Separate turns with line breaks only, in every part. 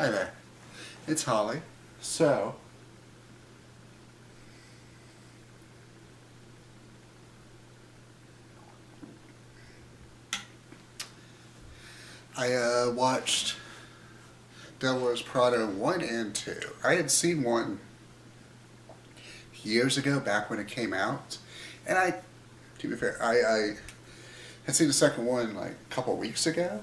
Hi there, it's Holly. So, I watched Devil Wears Prada 1 and 2. I had seen one years ago, back when it came out, and to be fair, I had seen the second one like a couple of weeks ago,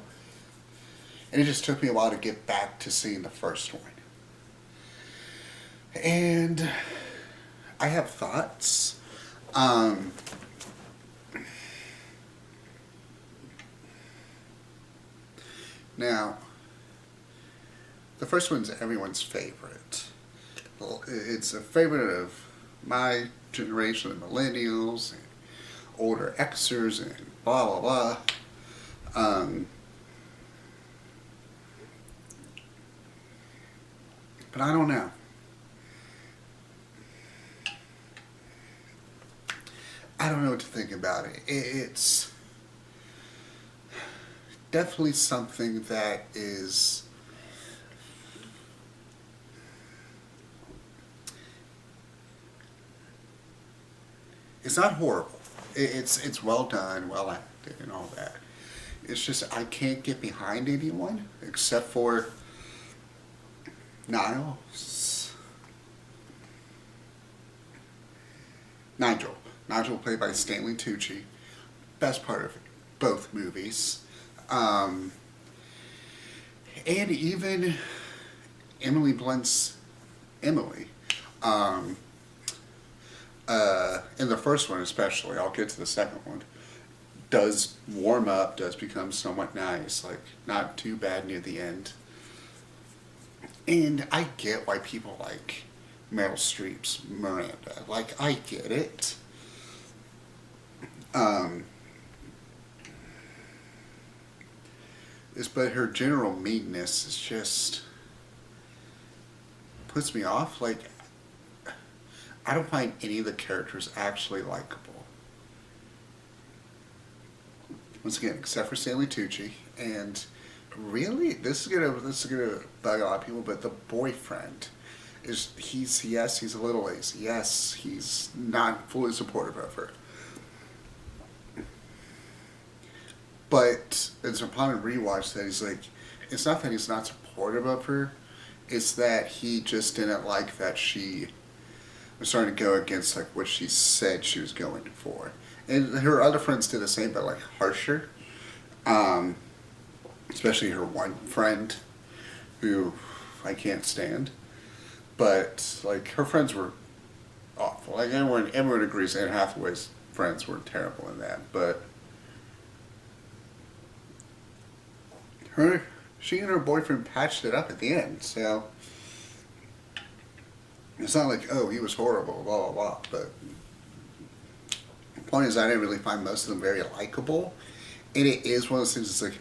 and it just took me a while to get back to seeing the first one. And I have thoughts. Um, Now, the first one's everyone's favorite. Well, it's a favorite of my generation, the millennials, and older Xers, and blah blah blah. Um, but I don't know. I don't know what to think about it. It's definitely something that is it's not horrible. It's well done, well acted, and all that. It's just I can't get behind anyone except for Niles, Nigel. Nigel, played by Stanley Tucci. Best part of both movies. Um, and even Emily Blunt's Emily. Um, in the first one especially, I'll get to the second one, does warm up, does become somewhat nice, like not too bad near the end. And I get why people like Meryl Streep's Miranda. Like, I get it. Um, but her general meanness is just puts me off. Like, I don't find any of the characters actually likable. Once again, except for Stanley Tucci, and really, this is gonna bug a lot of people, but the boyfriend he's a little lazy. Yes, he's not fully supportive of her. But it's upon a rewatch that he's like, it's not that he's not supportive of her, it's that he just didn't like that she was starting to go against like what she said she was going for. And her other friends did the same, but like harsher. Um, Especially her one friend, who I can't stand. But like her friends were awful. Like everyone agrees Anne Hathaway's friends were terrible in that. But her she and her boyfriend patched it up at the end, so it's not like, oh, he was horrible, blah blah blah. But the point is, I didn't really find most of them very likable, and it is one of those things. It's like,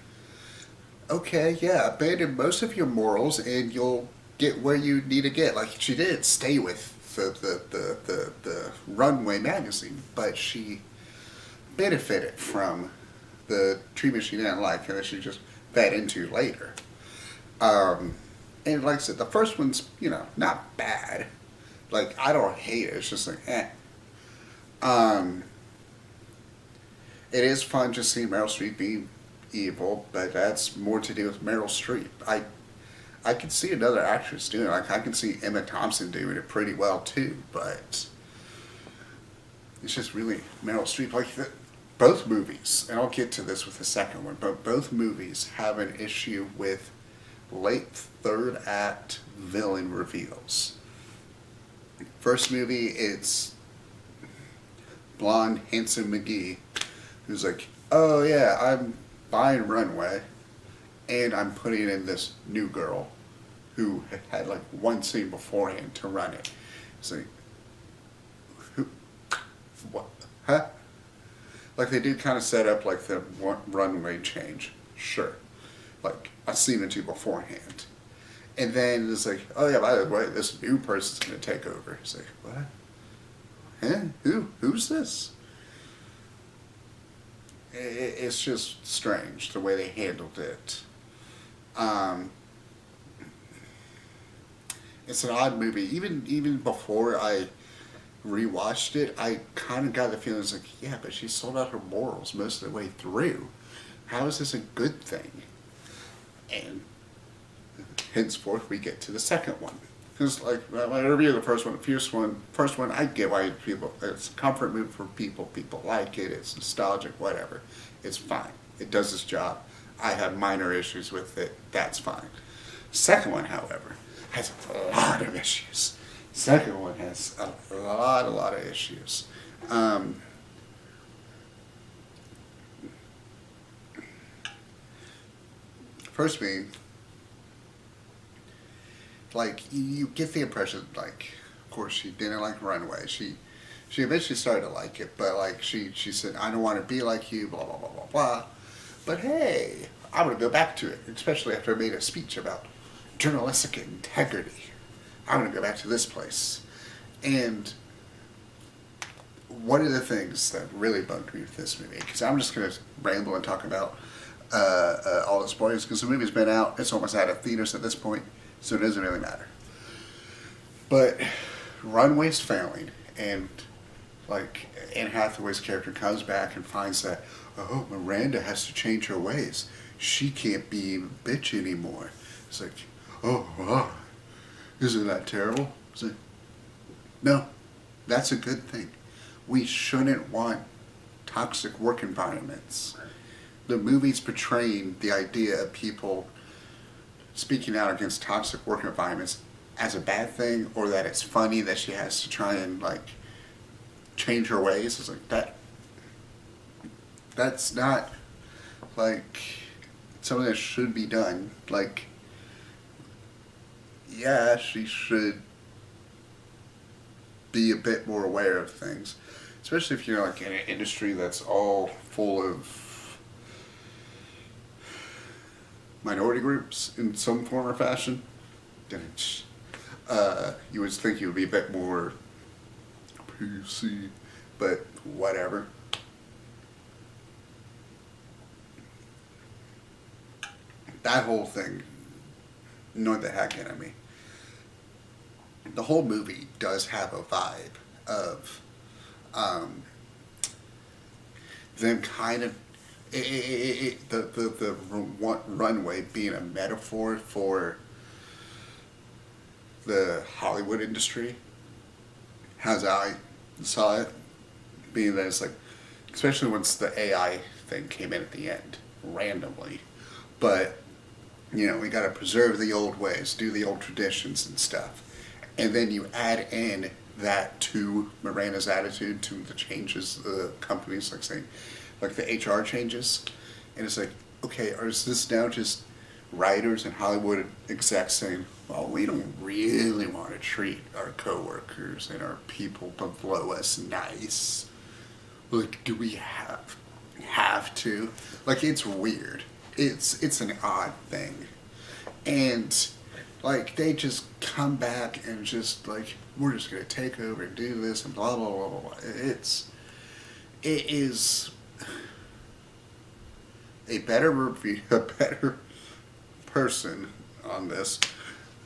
okay, yeah, abandon most of your morals, and you'll get where you need to get. Like she did stay with the Runway magazine, but she benefited from the treatment she didn't like, and that she just fed into later. Um, and like I said, the first one's, not bad. Like, I don't hate it. It's just like, eh. Um, it is fun just seeing Meryl Streep be evil, but that's more to do with Meryl Streep. I could see another actress doing it. Like, I can see Emma Thompson doing it pretty well too, but it's just really Meryl Streep. Like, both movies, and I'll get to this with the second one, but both movies have an issue with late third act villain reveals. First movie, it's blonde, handsome McGee, who's like, oh yeah, I'm buying Runway, and I'm putting in this new girl who had like one scene beforehand to run it. It's like, who, what, huh? Like, they do kind of set up like the runway change, sure, like a scene or two beforehand. And then it's like, oh yeah, by the way, this new person's going to take over. It's like, what? Huh? Who's this? It's just strange the way they handled it. Um, It's an odd movie. Even before I rewatched it, I kind of got the feeling it's like, yeah, but she sold out her morals most of the way through. How is this a good thing? And henceforth, we get to the second one. Because like when I review the first one I get why people, it's a comfort movie for people. People like it. It's nostalgic, whatever. It's fine. It does its job. I have minor issues with it. That's fine. Second one, however, has a lot of issues. Second one has a lot of issues. First being, like you get the impression, like of course she didn't like Runway. She eventually started to like it, but like she said, I don't want to be like you, blah blah blah blah blah. But hey, I'm gonna go back to it, especially after I made a speech about journalistic integrity. I'm gonna go back to this place. And one of the things that really bugged me with this movie, because I'm just gonna ramble and talk about all the spoilers, because the movie's been out, it's almost out of theaters at this point, so it doesn't really matter. But Runway's failing, and like Anne Hathaway's character comes back and finds that, oh, Miranda has to change her ways. She can't be a bitch anymore. It's like, oh, wow, isn't that terrible? It's like, no, that's a good thing. We shouldn't want toxic work environments. The movie's portraying the idea of people speaking out against toxic work environments as a bad thing, or that it's funny that she has to try and like change her ways. It's like that's not like something that should be done. Like, yeah, she should be a bit more aware of things, especially if you're like in an industry that's all full of minority groups in some form or fashion. You would think you would be a bit more PC, but whatever. That whole thing annoyed the heck out of me. The whole movie does have a vibe of them kind of the runway being a metaphor for the Hollywood industry, as I saw it, being that it's like, especially once the AI thing came in at the end, randomly, but you know, we gotta preserve the old ways, do the old traditions and stuff, and then you add in that to Miranda's attitude to the changes the companies, like saying, like the HR changes, and it's like, okay, or is this now just writers and Hollywood execs saying, well, we don't really want to treat our coworkers and our people below us nice. Like, do we have to? Like, it's weird. It's an odd thing. And like they just come back and just like, we're just gonna take over and do this and blah blah blah blah blah. It is a better review, a better person on this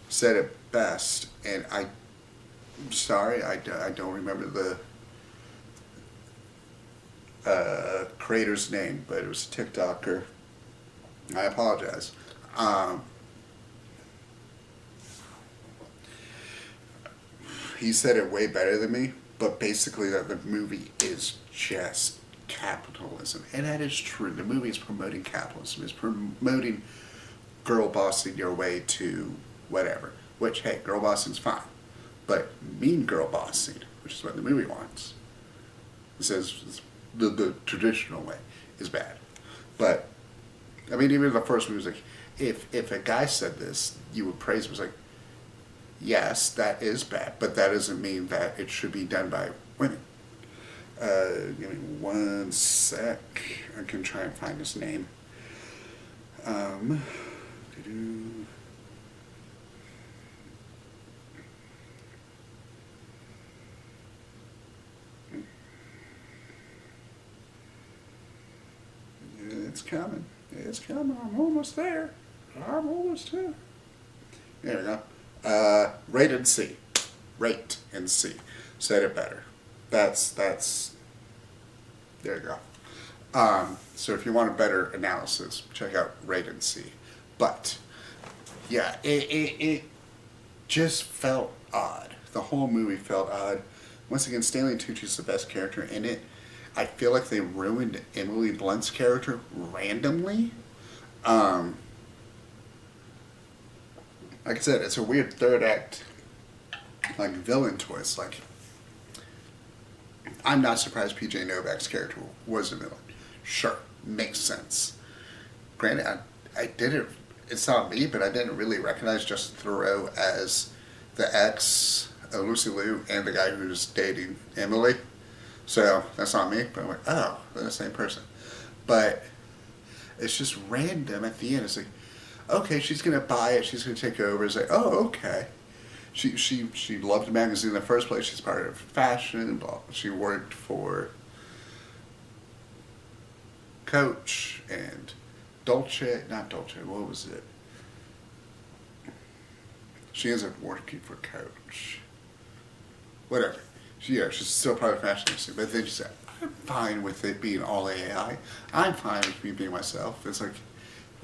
said it best, and I'm sorry, I don't remember the creator's name, but it was a TikToker. I apologize. He said it way better than me, but basically that the movie is just capitalism, and that is true. The movie is promoting capitalism. It's promoting girl bossing your way to whatever. Which, hey, girl bossing's fine, but mean girl bossing, which is what the movie wants, it says the traditional way is bad. But I mean, even the first movie was like, if a guy said this, you would praise him. It was like, yes, that is bad, but that doesn't mean that it should be done by women. Give me one sec. I can try and find his name. It's coming. It's coming. I'm almost there. I'm almost there. There we go. Rate and see. Rate and see. Said it better. That's there you go. So if you want a better analysis, check out Rate and See. But yeah, it just felt odd. The whole movie felt odd. Once again, Stanley Tucci's the best character in it. I feel like they ruined Emily Blunt's character randomly. Um, like I said, it's a weird third act, like villain twist. Like, I'm not surprised PJ Novak's character was a villain. Sure, makes sense. Granted, I didn't. It's not me, but I didn't really recognize Justin Theroux as the ex of Lucy Liu and the guy who's dating Emily. So that's not me. But I'm like, oh, they're the same person. But it's just random at the end. It's like, okay, she's gonna buy it. She's gonna take over. It's like, oh, okay. She loved the magazine in the first place. She's part of fashion. Blah. She worked for Coach and not Dolce. What was it? She ends up working for Coach. Whatever. She's still part of the fashion industry. But then she said, I'm fine with it being all AI. I'm fine with me being myself. It's like,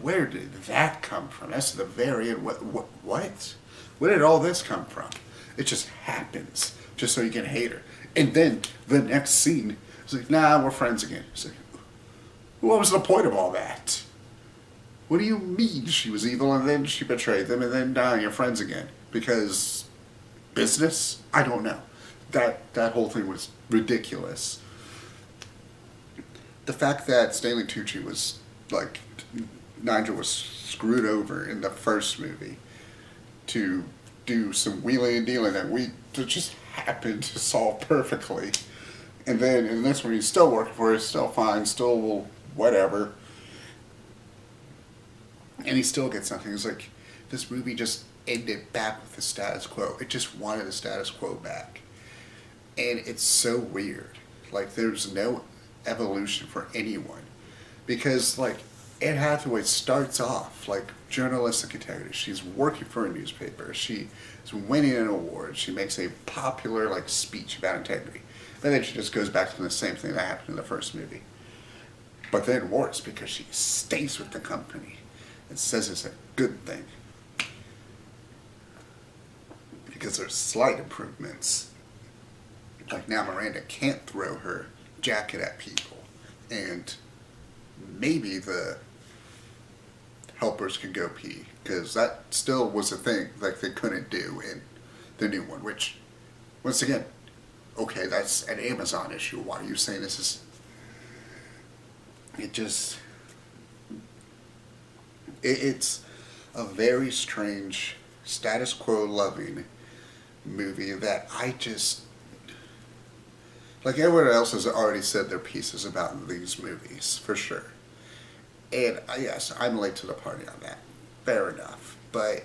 where did that come from? That's the very end. What? Where did all this come from? It just happens, just so you can hate her. And then the next scene, it's like, nah, we're friends again. It's like, what was the point of all that? What do you mean she was evil and then she betrayed them and then now you're friends again? Because business? I don't know. That whole thing was ridiculous. The fact that Stanley Tucci was, like, Nigel was screwed over in the first movie to do some wheeling and dealing that just happened to solve perfectly. And then in this one, he's still working for it, still fine, still whatever. And he still gets nothing. It's like, this movie just ended back with the status quo. It just wanted the status quo back. And it's so weird. Like, there's no evolution for anyone. Because, like, Anne Hathaway starts off, like, journalistic integrity. She's working for a newspaper. She is winning an award. She makes a popular, like, speech about integrity. And then she just goes back to the same thing that happened in the first movie. But then worse, because she stays with the company and says it's a good thing. Because there's slight improvements. Like now Miranda can't throw her jacket at people. And maybe the helpers can go pee. Because that still was a thing like they couldn't do in the new one. Which, once again, okay, that's an Amazon issue. Why are you saying this is... It's a very strange, status quo loving movie that I just... Like everyone else has already said their pieces about these movies, for sure. And yes, I'm late to the party on that. Fair enough. But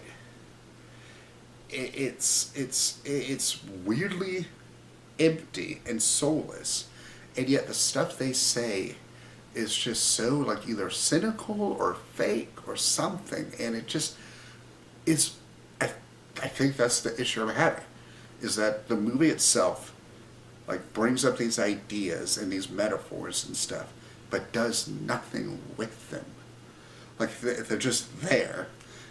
it's weirdly empty and soulless. And yet the stuff they say is just so like either cynical or fake or something. And it just is... I think that's the issue I'm having. Is that the movie itself like brings up these ideas and these metaphors and stuff, but does nothing with them. Like they're just there,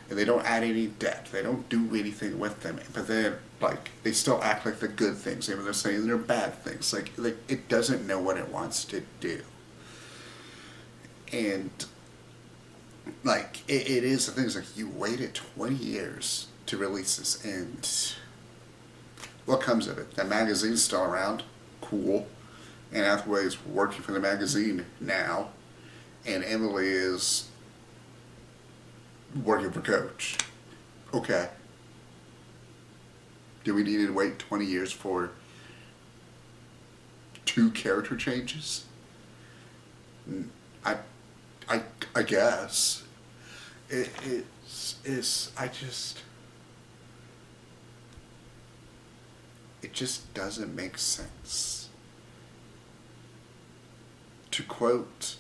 and they don't add any depth. They don't do anything with them. But then, like, they still act like the good things, even though they're saying they're bad things. Like it doesn't know what it wants to do. And like it is the things like you waited 20 years to release this, and what comes of it? The magazine's still around. Cool. Anne Hathaway is working for the magazine now. And Emily is working for Coach. Okay. Do we need to wait 20 years for 2 character changes? I guess. It just doesn't make sense. To quote,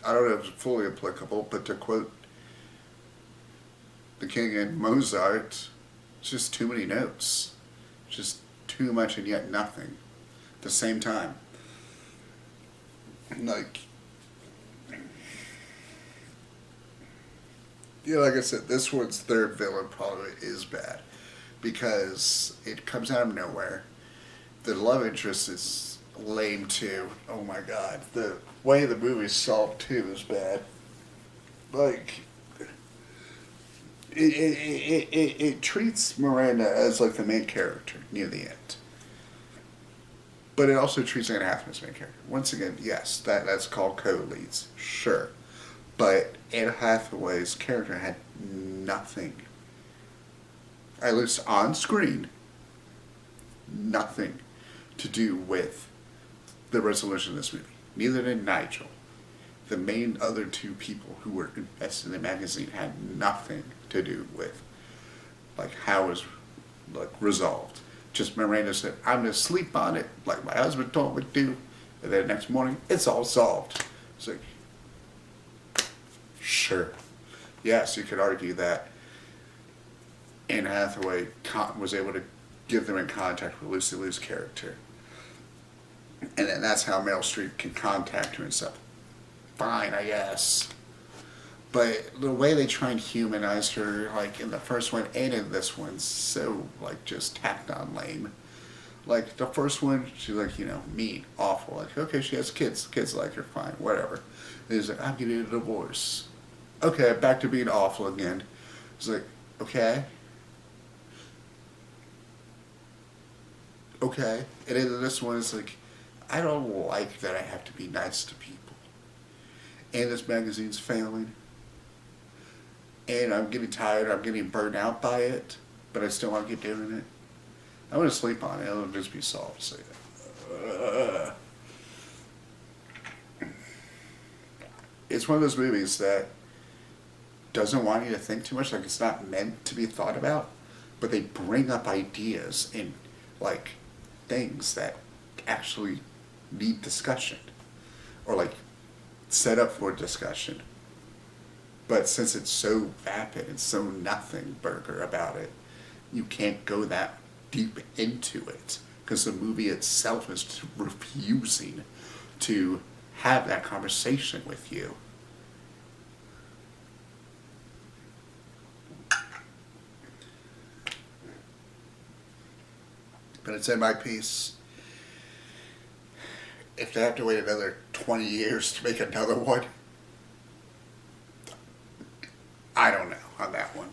I don't know if it's fully applicable, but to quote The King and Mozart, it's just too many notes. Just too much and yet nothing. At the same time. Like, yeah, like I said, this one's third villain probably is bad. Because it comes out of nowhere. The love interest is lame too. Oh my god. The way the movie's solved too is bad. Like, it treats Miranda as like the main character near the end. But it also treats Anne Hathaway as the main character. Once again, yes, that's called co-leads. Sure. But Anne Hathaway's character had nothing, at least on screen, nothing to do with the resolution of this movie. Neither did Nigel. The main other two people who were invested in the magazine had nothing to do with like how it was like resolved. Just Miranda said, "I'm gonna sleep on it like my husband told me to," and then the next morning it's all solved. It's like, sure, yes, you could argue that Anne Hathaway was able to give them in contact with Lucy Liu's character, and then that's how Meryl Streep can contact her and stuff. Fine, I guess. But the way they try and humanize her, like in the first one and in this one, so like just tacked on lame. Like the first one, she's like, mean, awful. Like, okay, she has kids. Kids like her, fine, whatever. And he's like, I'm getting a divorce. Okay, back to being awful again. It's like, okay. Okay. And then this one is like, I don't like that I have to be nice to people. And this magazine's failing. And I'm getting tired, I'm getting burned out by it, but I still want to keep doing it. I'm going to sleep on it, it'll just be solved. So, it's one of those movies that doesn't want you to think too much, like it's not meant to be thought about, but they bring up ideas and like things that actually need discussion, or like set up for discussion. But since it's so vapid and so nothing burger about it, you can't go that deep into it because the movie itself is refusing to have that conversation with you. But it's in my piece. If they have to wait another 20 years to make another one, I don't know on that one.